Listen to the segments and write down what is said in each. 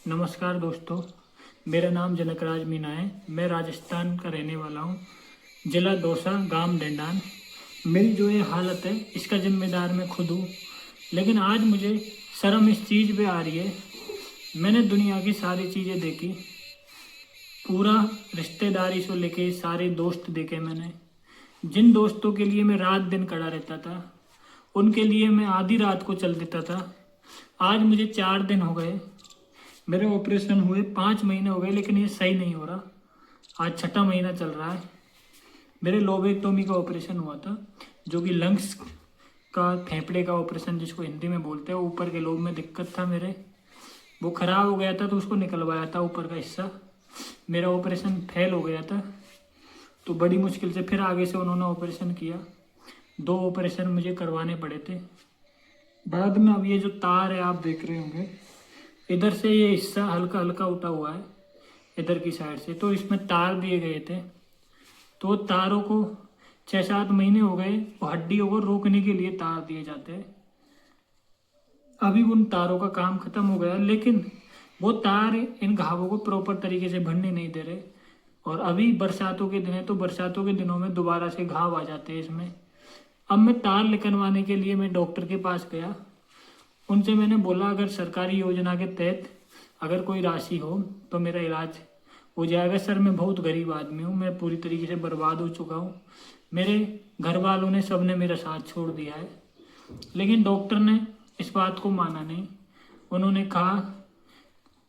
नमस्कार दोस्तों, मेरा नाम जनकराज मीना है। मैं राजस्थान का रहने वाला हूँ। जिला दौसा, गांव डेंडान। मेरी जो ये हालत है इसका जिम्मेदार मैं खुद हूँ। लेकिन आज मुझे शर्म इस चीज़ पे आ रही है। मैंने दुनिया की सारी चीज़ें देखी, पूरा रिश्तेदारी से लेके सारे दोस्त देखे मैंने। जिन दोस्तों के लिए मैं रात दिन खड़ा रहता था, उनके लिए मैं आधी रात को चल देता था। आज मुझे 4 दिन हो गए, मेरे ऑपरेशन हुए 5 महीने हो गए, लेकिन ये सही नहीं हो रहा। आज छठा महीना चल रहा है। मेरे लोबेक्टोमी का ऑपरेशन हुआ था, जो कि लंग्स का, फेफड़े का ऑपरेशन जिसको हिंदी में बोलते हैं। ऊपर के लोब में दिक्कत था मेरे, वो खराब हो गया था तो उसको निकलवाया था ऊपर का हिस्सा। मेरा ऑपरेशन फेल हो गया था, तो बड़ी मुश्किल से फिर आगे से उन्होंने ऑपरेशन किया। 2 ऑपरेशन मुझे करवाने पड़े थे। बाद में अब ये जो तार है आप देख रहे होंगे, इधर से ये हिस्सा हल्का हल्का उठा हुआ है इधर की साइड से, तो इसमें तार दिए गए थे। तो तारों को 6-7 महीने हो गए, वो हड्डियों को रोकने के लिए तार दिए जाते हैं। अभी उन तारों का काम खत्म हो गया, लेकिन वो तार इन घावों को प्रॉपर तरीके से भरने नहीं दे रहे। और अभी बरसातों के दिन है, तो बरसातों के दिनों में दोबारा से घाव आ जाते हैं इसमें। अब मैं तार निकलवाने के लिए मैं डॉक्टर के पास गया। उनसे मैंने बोला अगर सरकारी योजना के तहत अगर कोई राशि हो तो मेरा इलाज हो जाएगा। सर मैं बहुत गरीब आदमी हूँ, मैं पूरी तरीके से बर्बाद हो चुका हूँ। मेरे घर वालों ने, सब ने मेरा साथ छोड़ दिया है। लेकिन डॉक्टर ने इस बात को माना नहीं। उन्होंने कहा,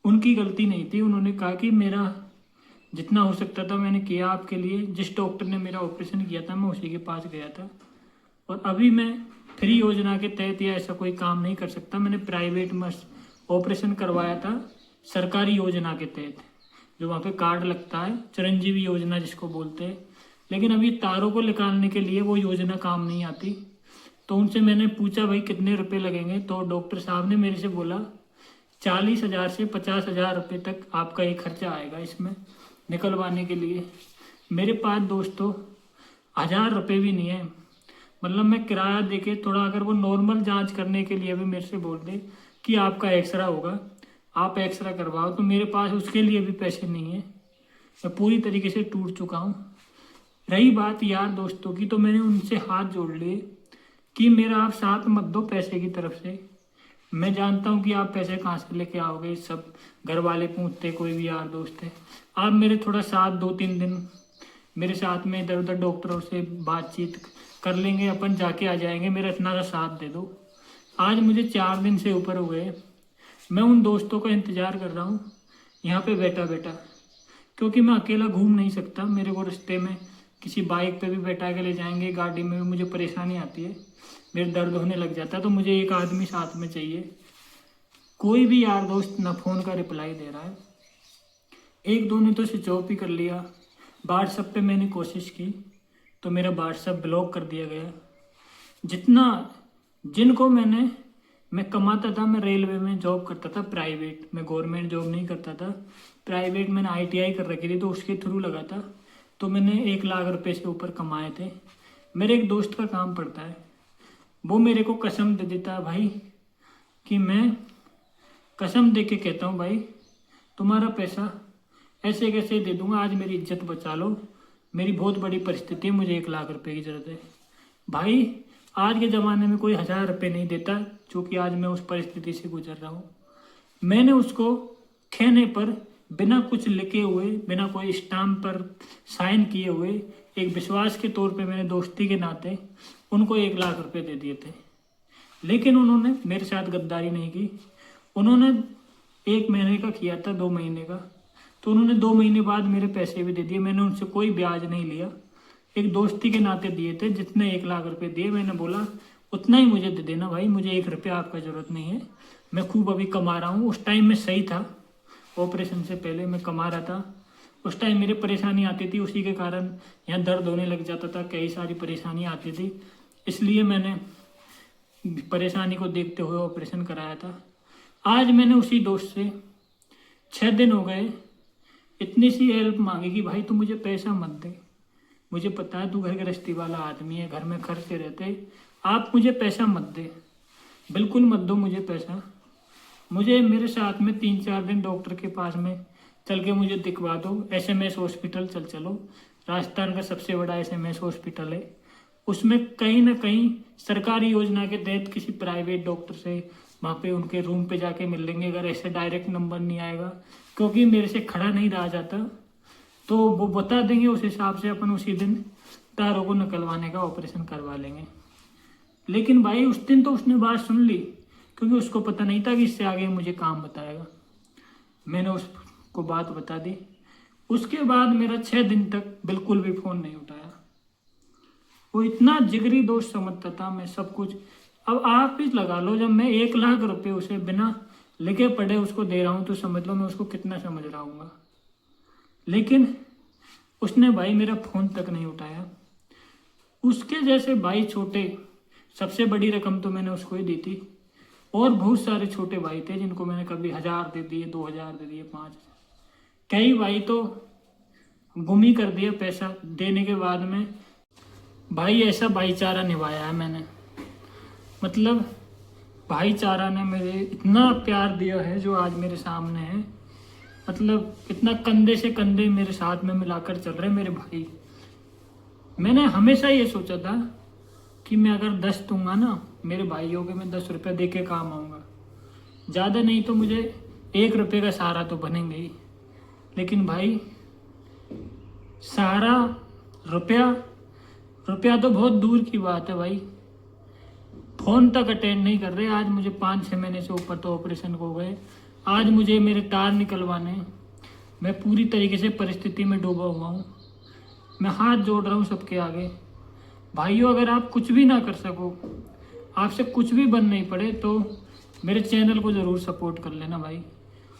उनकी गलती नहीं थी, उन्होंने कहा कि मेरा जितना हो सकता था मैंने किया आपके लिए। जिस डॉक्टर ने मेरा ऑपरेशन किया था मैं उसी के पास गया था। और अभी मैं फ्री योजना के तहत या ऐसा कोई काम नहीं कर सकता। मैंने प्राइवेट में ऑपरेशन करवाया था सरकारी योजना के तहत, जो वहाँ पे कार्ड लगता है, चिरंजीवी योजना जिसको बोलते हैं। लेकिन अभी तारों को निकालने के लिए वो योजना काम नहीं आती। तो उनसे मैंने पूछा भाई कितने रुपए लगेंगे, तो डॉक्टर साहब ने मेरे से बोला 40,000 से 50,000 रुपये तक आपका ये खर्चा आएगा इसमें निकलवाने के लिए। मेरे पास दोस्तों 1,000 रुपये भी नहीं है। मतलब मैं किराया देके थोड़ा, अगर वो नॉर्मल जांच करने के लिए भी मेरे से बोल दे कि आपका एक्सरा होगा, आप एक्सरा करवाओ, तो मेरे पास उसके लिए भी पैसे नहीं है। मैं पूरी तरीके से टूट चुका हूँ। रही बात यार दोस्तों की, तो मैंने उनसे हाथ जोड़ लिए कि मेरा आप साथ मत दो पैसे की तरफ से। मैं जानता हूँ कि आप पैसे कहाँ से लेके आओगे, सब घर वाले पूछते, कोई भी यार दोस्त है। आप मेरे थोड़ा साथ 2-3 दिन मेरे साथ में इधर उधर डॉक्टरों से बातचीत कर लेंगे, अपन जाके आ जाएंगे, मेरा इतना सा साथ दे दो। आज मुझे 4 दिन से ऊपर हो गए, मैं उन दोस्तों का इंतजार कर रहा हूँ यहाँ पे बैठा बैठा, क्योंकि मैं अकेला घूम नहीं सकता। मेरे को रास्ते में किसी बाइक पे भी बैठा के ले जाएंगे, गाड़ी में भी मुझे परेशानी आती है, मेरे दर्द होने लग जाता है। तो मुझे एक आदमी साथ में चाहिए। कोई भी यार दोस्त ना फ़ोन का रिप्लाई दे रहा है। 1-2 ने तो स्विच ऑफ ही कर लिया। व्हाट्सएप पे मैंने कोशिश की तो मेरा व्हाट्सएप ब्लॉक कर दिया गया। जितना जिनको मैं कमाता था, मैं रेलवे में जॉब करता था प्राइवेट, मैं गवर्नमेंट जॉब नहीं करता था। प्राइवेट मैंने ITI कर रखी थी, तो उसके थ्रू लगा था। तो मैंने 1 लाख रुपए से ऊपर कमाए थे। मेरे एक दोस्त का काम पड़ता है, वो मेरे को कसम दे देता है भाई, कि मैं कसम दे के कहता हूँ भाई तुम्हारा पैसा ऐसे कैसे दे दूंगा, आज मेरी इज्जत बचा लो, मेरी बहुत बड़ी परिस्थिति है, मुझे 1 लाख रुपए की ज़रूरत है। भाई आज के ज़माने में कोई 1,000 रुपये नहीं देता, क्योंकि आज मैं उस परिस्थिति से गुजर रहा हूँ। मैंने उसको कहने पर, बिना कुछ लिखे हुए, बिना कोई स्टाम्प पर साइन किए हुए, एक विश्वास के तौर पे मैंने दोस्ती के नाते उनको 1 लाख रुपए दे दिए थे। लेकिन उन्होंने मेरे साथ गद्दारी नहीं की। उन्होंने 1 महीने का किया था, 2 महीने का, तो उन्होंने 2 महीने बाद मेरे पैसे भी दे दिए। मैंने उनसे कोई ब्याज नहीं लिया, एक दोस्ती के नाते दिए थे। जितने 1 लाख रुपए दिए, मैंने बोला उतना ही मुझे दे देना भाई, मुझे 1 रुपया आपका ज़रूरत नहीं है, मैं खूब अभी कमा रहा हूँ। उस टाइम में सही था, ऑपरेशन से पहले मैं कमा रहा था। उस टाइम मेरे परेशानी आती थी, उसी के कारण यहाँ दर्द होने लग जाता था, कई सारी परेशानी आती थी, इसलिए मैंने परेशानी को देखते हुए ऑपरेशन कराया था। आज मैंने उसी दोस्त से 6 दिन हो गए इतनी सी हेल्प मांगी कि भाई तू मुझे पैसा मत दे, मुझे पता है तू घर गृहस्थी वाला आदमी है, घर में खर्चे रहते, आप मुझे पैसा मत दे, बिल्कुल मत दो मुझे पैसा। मुझे मेरे साथ में 3-4 दिन डॉक्टर के पास में चल के मुझे दिखवा दो। SMS हॉस्पिटल चलो, राजस्थान का सबसे बड़ा SMS हॉस्पिटल है। उसमें कहीं ना कहीं सरकारी योजना के तहत किसी प्राइवेट डॉक्टर से वहाँ पे उनके रूम पे जाके मिल लेंगे, अगर ऐसे डायरेक्ट नंबर नहीं आएगा, क्योंकि मेरे से खड़ा नहीं रहा जाता, तो वो बता देंगे, उस हिसाब से अपन उसी दिन तारों को निकलवाने का ऑपरेशन करवा लेंगे। लेकिन भाई उस दिन तो उसने बात सुन ली, क्योंकि उसको पता नहीं था कि इससे आगे मुझे काम बताएगा। मैंने उसको बात बता दी। उसके बाद मेरा 6 दिन तक बिल्कुल भी फ़ोन नहीं उठाया। वो इतना जिगरी दोस्त समझता था मैं सब कुछ। अब आप भी लगा लो, जब मैं 1 लाख रुपए उसे बिना लिखे पढ़े उसको दे रहा हूँ, तो समझ लो मैं उसको कितना समझ रहा हूँ। लेकिन उसने भाई मेरा फ़ोन तक नहीं उठाया। उसके जैसे भाई छोटे, सबसे बड़ी रकम तो मैंने उसको ही दी थी, और बहुत सारे छोटे भाई थे जिनको मैंने कभी 1000 दे दिए, 2000 दे दिए, 5000। कई भाई तो गुम ही कर दिया पैसा देने के बाद में। भाई ऐसा भाईचारा निभाया है मैंने, मतलब भाईचारा ने मेरे इतना प्यार दिया है जो आज मेरे सामने है। मतलब इतना कंधे से कंधे मेरे साथ में मिलाकर चल रहे मेरे भाई। मैंने हमेशा ये सोचा था कि मैं अगर 10 दूंगा ना मेरे भाइयों के, मैं 10 रुपये दे के काम आऊँगा, ज़्यादा नहीं तो मुझे 1 रुपये का सहारा तो बनेंगे ही। लेकिन भाई सहारा रुपया तो बहुत दूर की बात है भाई, फ़ोन तक अटेंड नहीं कर रहे। आज मुझे 5-6 महीने से ऊपर तो ऑपरेशन हो गए। आज मुझे मेरे तार निकलवाने, मैं पूरी तरीके से परिस्थिति में डूबा हुआ हूँ। मैं हाथ जोड़ रहा हूँ सबके आगे। भाइयों, अगर आप कुछ भी ना कर सको, आपसे कुछ भी बन नहीं पड़े, तो मेरे चैनल को ज़रूर सपोर्ट कर लेना भाई,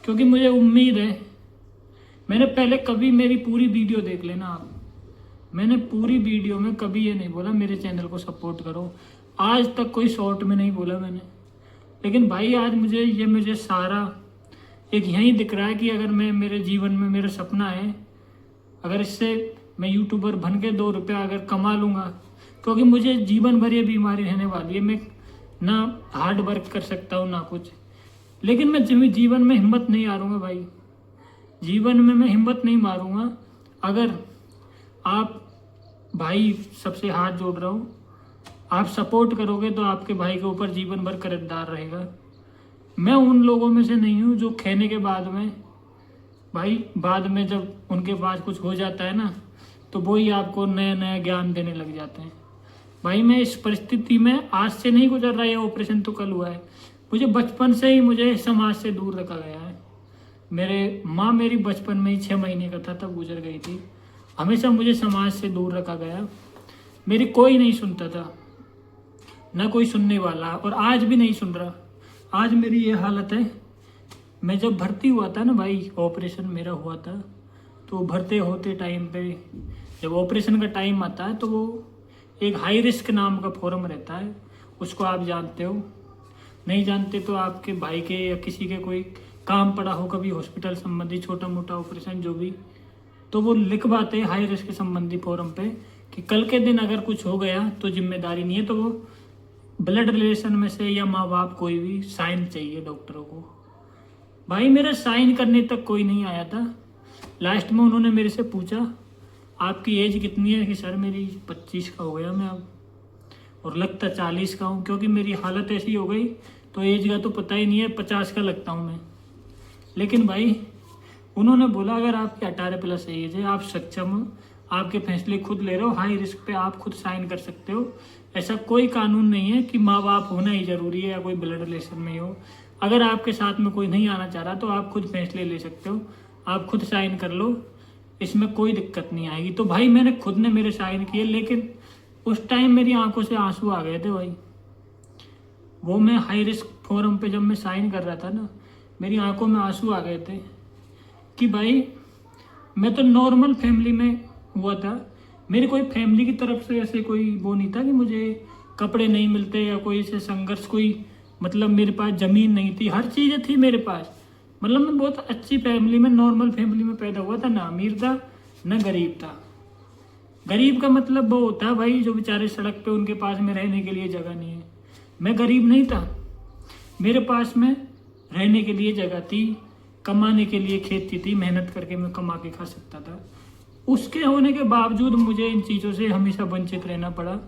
क्योंकि मुझे उम्मीद है। मैंने पहले कभी मेरी पूरी वीडियो देख लेना आप, मैंने पूरी वीडियो में कभी ये नहीं बोला मेरे चैनल को सपोर्ट करो। आज तक कोई शॉर्ट में नहीं बोला मैंने। लेकिन भाई आज मुझे सारा एक यही दिख रहा है कि अगर मैं, मेरे जीवन में मेरा सपना है, अगर इससे मैं यूट्यूबर बन के 2 रुपया अगर कमा लूँगा, क्योंकि मुझे जीवन भर ये बीमारी रहने वाली है। मैं ना हार्ड वर्क कर सकता हूँ ना कुछ, लेकिन मैं जीवन में हिम्मत नहीं हारूंगा भाई। जीवन में मैं हिम्मत नहीं मारूंगा। अगर आप भाई, सबसे हाथ जोड़ रहा हूँ, आप सपोर्ट करोगे तो आपके भाई के ऊपर जीवन भर कर्जदार रहेगा। मैं उन लोगों में से नहीं हूँ जो कहने के बाद में भाई, बाद में जब उनके पास कुछ हो जाता है ना, तो वो ही आपको नया नया ज्ञान देने लग जाते हैं। भाई मैं इस परिस्थिति में आज से नहीं गुजर रहा है, ऑपरेशन तो कल हुआ है। मुझे बचपन से ही मुझे समाज से दूर रखा गया है। मेरे माँ मेरी बचपन में ही 6 महीने का था तब गुजर गई थी। हमेशा मुझे समाज से दूर रखा गया। मेरी कोई नहीं सुनता था, ना कोई सुनने वाला, और आज भी नहीं सुन रहा। आज मेरी ये हालत है। मैं जब भर्ती हुआ था ना भाई, ऑपरेशन मेरा हुआ था, तो भर्ती होते टाइम पे जब ऑपरेशन का टाइम आता है, तो वो एक हाई रिस्क नाम का फॉर्म रहता है, उसको आप जानते हो। नहीं जानते तो आपके भाई के या किसी के कोई काम पड़ा हो कभी हॉस्पिटल संबंधी छोटा मोटा ऑपरेशन जो भी, तो वो लिखवाते हैं हाई रिस्क संबंधी फॉर्म पे कि कल के दिन अगर कुछ हो गया तो जिम्मेदारी नहीं है। तो वो ब्लड रिलेशन में से या माँ बाप कोई भी साइन चाहिए डॉक्टरों को। भाई मेरा साइन करने तक कोई नहीं आया था। लास्ट में उन्होंने मेरे से पूछा आपकी एज कितनी है, कि सर मेरी 25 का हो गया मैं अब, और लगता 40 का हूँ, क्योंकि मेरी हालत ऐसी हो गई तो एज का तो पता ही नहीं है, 50 का लगता हूँ मैं। लेकिन भाई उन्होंने बोला अगर आपकी 18+ एज है, आप सक्षम हो, आपके फैसले खुद ले रहे हो, हाई रिस्क पे आप खुद साइन कर सकते हो। ऐसा कोई कानून नहीं है कि माँ बाप होना ही जरूरी है या कोई ब्लड रिलेशन में हो। अगर आपके साथ में कोई नहीं आना चाह रहा तो आप खुद फैसले ले सकते हो, आप खुद साइन कर लो, इसमें कोई दिक्कत नहीं आएगी। तो भाई मैंने खुद ने मेरे साइन किए, लेकिन उस टाइम मेरी आंखों से आंसू आ गए थे भाई। वो मैं हाई रिस्क फॉर्म पे जब मैं साइन कर रहा था ना, मेरी आंखों में आंसू आ गए थे कि भाई मैं तो नॉर्मल फैमिली में हुआ था। मेरी कोई फैमिली की तरफ से ऐसे कोई वो नहीं था कि मुझे कपड़े नहीं मिलते या कोई ऐसे संघर्ष, कोई मतलब मेरे पास ज़मीन नहीं थी, हर चीज़ें थी मेरे पास। मतलब मैं बहुत अच्छी फैमिली में, नॉर्मल फैमिली में पैदा हुआ था। ना अमीर था ना गरीब था। गरीब का मतलब वो होता है भाई जो बेचारे सड़क पे, उनके पास में रहने के लिए जगह नहीं है। मैं गरीब नहीं था, मेरे पास में रहने के लिए जगह थी, कमाने के लिए खेती थी, मेहनत करके मैं कमा के खा सकता था। उसके होने के बावजूद मुझे इन चीज़ों से हमेशा वंचित रहना पड़ा।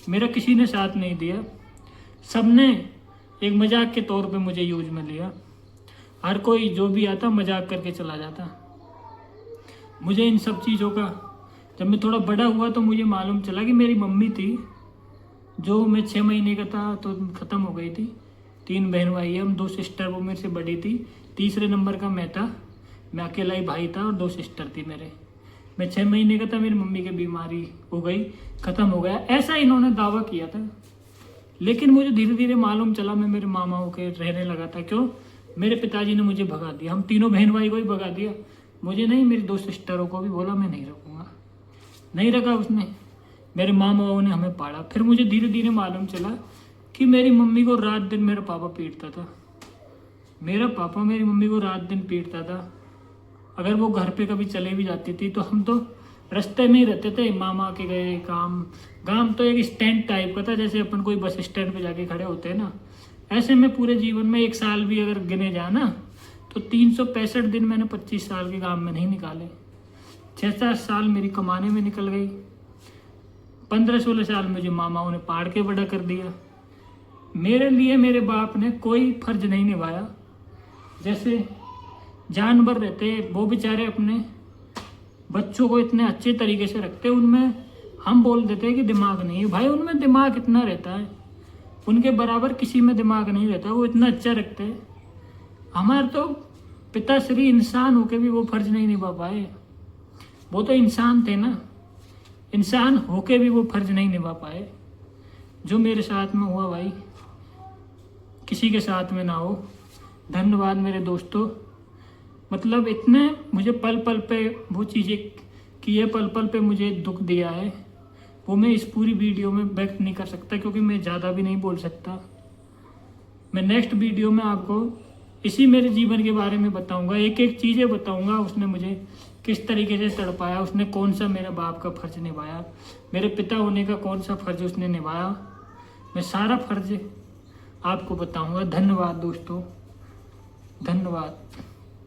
मेरा किसी ने साथ नहीं दिया, सबने एक मजाक के तौर पे मुझे यूज में लिया। हर कोई जो भी आता मजाक करके चला जाता। मुझे इन सब चीज़ों का जब मैं थोड़ा बड़ा हुआ तो मुझे मालूम चला कि मेरी मम्मी थी, जो मैं 6 महीने का था तो ख़त्म हो गई थी। 3 बहन भाई है हम, 2 सिस्टर, वो मेरे से बड़ी थी। तीसरे नंबर का मैं था, मैं अकेला ही भाई था और 2 सिस्टर थी मेरे। मैं 6 महीने का था, मेरी मम्मी की बीमारी हो गई, ख़त्म हो गया, ऐसा इन्होंने दावा किया था। लेकिन मुझे धीरे धीरे मालूम चला, मैं मेरे मामाओं के रहने लगा था। क्यों? मेरे पिताजी ने मुझे भगा दिया, हम तीनों बहन भाई को ही भगा दिया, मुझे नहीं, मेरी 2 सिस्टरों को भी बोला मैं नहीं रखूँगा, नहीं रखा उसने। मेरे मामाओं ने हमें पाला। फिर मुझे धीरे धीरे मालूम चला कि मेरी मम्मी को रात दिन मेरा पापा पीटता था। मेरा पापा मेरी मम्मी को रात दिन पीटता था। अगर वो घर पे कभी चले भी जाती थी तो हम तो रास्ते में ही रहते थे, मामा के गए काम। गांव तो एक स्टैंड टाइप का था, जैसे अपन कोई बस स्टैंड पे जाके खड़े होते हैं ना, ऐसे में पूरे जीवन में 1 साल भी अगर गिने जाए ना तो 365 दिन मैंने 25 साल के गांव में नहीं निकाले। 6-7 साल मेरी कमाने में निकल गई, 15-16 साल मुझे मामाओं ने पाड़ के बड़ा कर दिया। मेरे लिए मेरे बाप ने कोई फर्ज नहीं निभाया। जैसे जानवर रहते वो बेचारे अपने बच्चों को इतने अच्छे तरीके से रखते, उनमें हम बोल देते हैं कि दिमाग नहीं है। भाई उनमें दिमाग इतना रहता है, उनके बराबर किसी में दिमाग नहीं रहता, वो इतना अच्छा रखते हैं। हमारे तो पिताश्री इंसान होके भी वो फर्ज नहीं निभा पाए। वो तो इंसान थे ना, इंसान होके भी वो फर्ज नहीं निभा पाए। जो मेरे साथ में हुआ भाई किसी के साथ में ना हो। धन्यवाद मेरे दोस्तों। मतलब इतने मुझे पल पल पे वो चीज़ें कि ये पल पल पे मुझे दुख दिया है, वो मैं इस पूरी वीडियो में व्यक्त नहीं कर सकता, क्योंकि मैं ज़्यादा भी नहीं बोल सकता। मैं नेक्स्ट वीडियो में आपको इसी मेरे जीवन के बारे में बताऊंगा, एक एक चीज़ें बताऊंगा, उसने मुझे किस तरीके से तड़पाया, उसने कौन सा मेरा बाप का फर्ज निभाया, मेरे पिता होने का कौन सा फर्ज उसने निभाया। मैं सारा फर्ज आपको बताऊंगा। धन्यवाद दोस्तों, धन्यवाद।